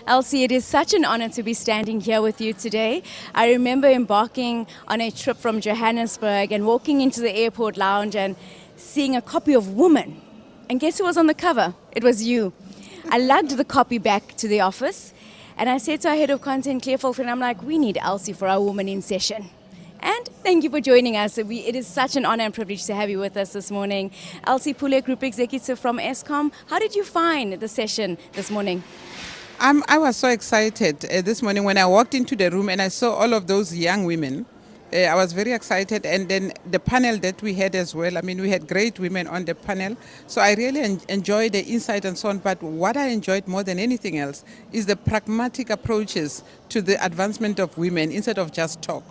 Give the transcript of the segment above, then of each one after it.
Elsie, it is such an honor to be standing here with you today. I remember embarking on a trip from Johannesburg and walking into the airport lounge and seeing a copy of Woman. And guess who was on the cover? It was you. I lugged the copy back to the office and I said to our head of content, Claire Fulton, I'm like, we need Elsie for our Woman in Session. And thank you for joining us. It is such an honor and privilege to have you with us this morning. Elsie Pule, Group Executive from Eskom. How did you find the session this morning? I was so excited this morning when I walked into the room and I saw all of those young women. I was very excited, and then the panel that we had as well. I mean, we had great women on the panel. So I really enjoyed the insight and so on. But what I enjoyed more than anything else is the pragmatic approaches to the advancement of women instead of just talk.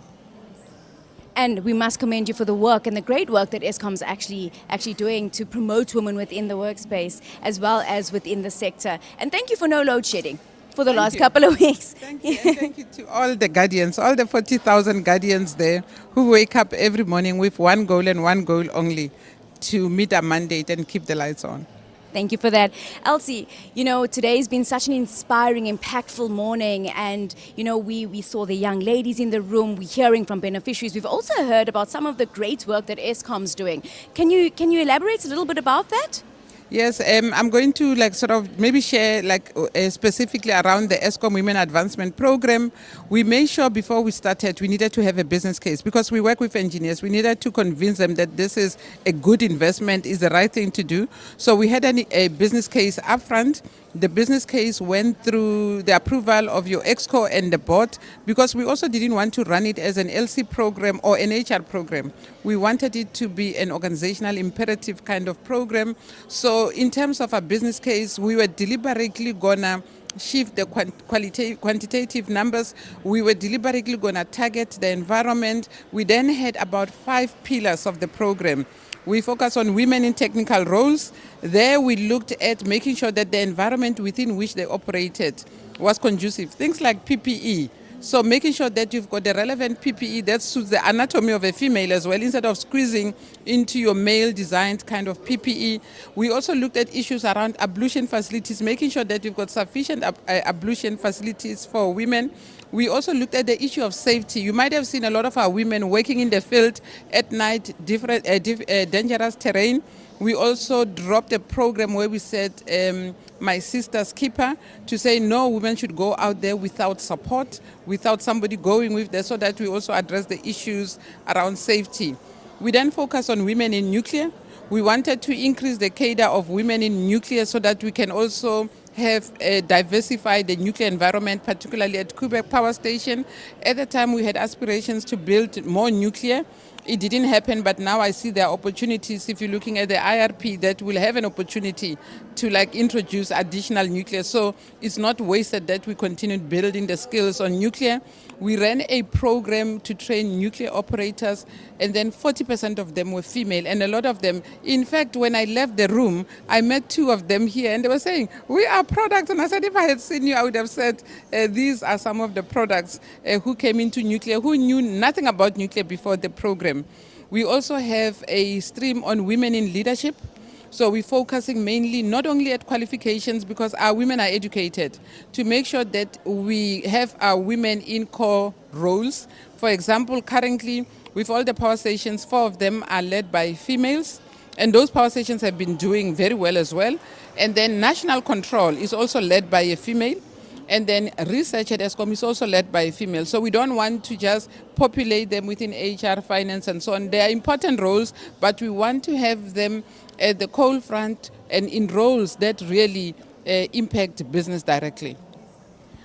And we must commend you for the work and the great work that Eskom's actually doing to promote women within the workspace as well as within the sector. And thank you for no load shedding for the last couple of weeks. Thank you. And thank you to all the guardians, all the 40,000 guardians there who wake up every morning with one goal and one goal only: to meet a mandate and keep the lights on. Thank you for that. Elsie, today's been such an inspiring, impactful morning, and, we saw the young ladies in the room, we're hearing from beneficiaries. We've also heard about some of the great work that Eskom's doing. Can you elaborate a little bit about that? Yes, I'm going to maybe share specifically around the Eskom Women Advancement Program. We made sure before we started we needed to have a business case because we work with engineers. We needed to convince them that this is a good investment, is the right thing to do. So we had a business case upfront. The business case went through the approval of your exco and the board because we also didn't want to run it as an LC program or an HR program. We wanted it to be an organizational imperative kind of program. So in terms of a business case, we were deliberately gonna shift the quantitative numbers. We were deliberately gonna target the environment. We then had about 5 pillars of the program. We focus on women in technical roles. There we looked at making sure that the environment within which they operated was conducive. Things like PPE. So making sure that you've got the relevant PPE that suits the anatomy of a female as well, instead of squeezing into your male-designed kind of PPE. We also looked at issues around ablution facilities, making sure that you've got sufficient ablution facilities for women. We also looked at the issue of safety. You might have seen a lot of our women working in the field at night, dangerous terrain. We also dropped a program where we said, my sister's keeper, to say no women should go out there without support, without somebody going with them, so that we also address the issues around safety. We then focus on women in nuclear. We wanted to increase the cadre of women in nuclear so that we can also have diversified the nuclear environment, particularly at Quebec Power Station. At the time, we had aspirations to build more nuclear. It didn't happen, but now I see there are opportunities. If you're looking at the IRP, that will have an opportunity to introduce additional nuclear. So it's not wasted that we continued building the skills on nuclear. We ran a program to train nuclear operators, and then 40% of them were female, and a lot of them, in fact, when I left the room, I met 2 of them here, and they were saying, we are products. And I said, if I had seen you, I would have said, these are some of the products who came into nuclear, who knew nothing about nuclear before the program. We also have a stream on women in leadership. So we're focusing mainly not only at qualifications, because our women are educated, to make sure that we have our women in core roles. For example, currently, with all the power stations, 4 of them are led by females. And those power stations have been doing very well as well. And then national control is also led by a female. And then research at Eskom is also led by a female. So we don't want to just populate them within HR, finance, and so on. They are important roles, but we want to have them at the coal front and in roles that really impact business directly.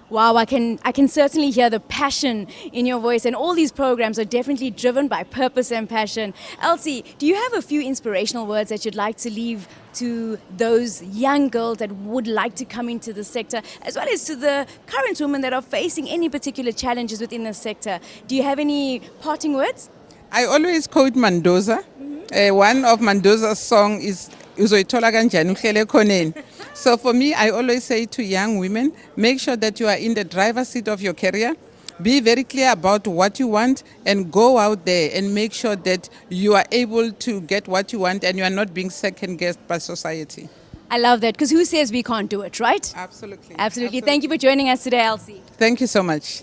Wow, I can certainly hear the passion in your voice, and all these programs are definitely driven by purpose and passion. Elsie, do you have a few inspirational words that you'd like to leave to those young girls that would like to come into the sector, as well as to the current women that are facing any particular challenges within the sector? Do you have any parting words? I always quote Mendoza. One of Mendoza's song is "Uzoyithola kanjani uhlele khoneni." So for me, I always say to young women, make sure that you are in the driver's seat of your career. Be very clear about what you want and go out there and make sure that you are able to get what you want and you are not being second-guessed by society. I love that, because who says we can't do it, right? Absolutely. Absolutely. Thank you for joining us today, Elsie. Thank you so much.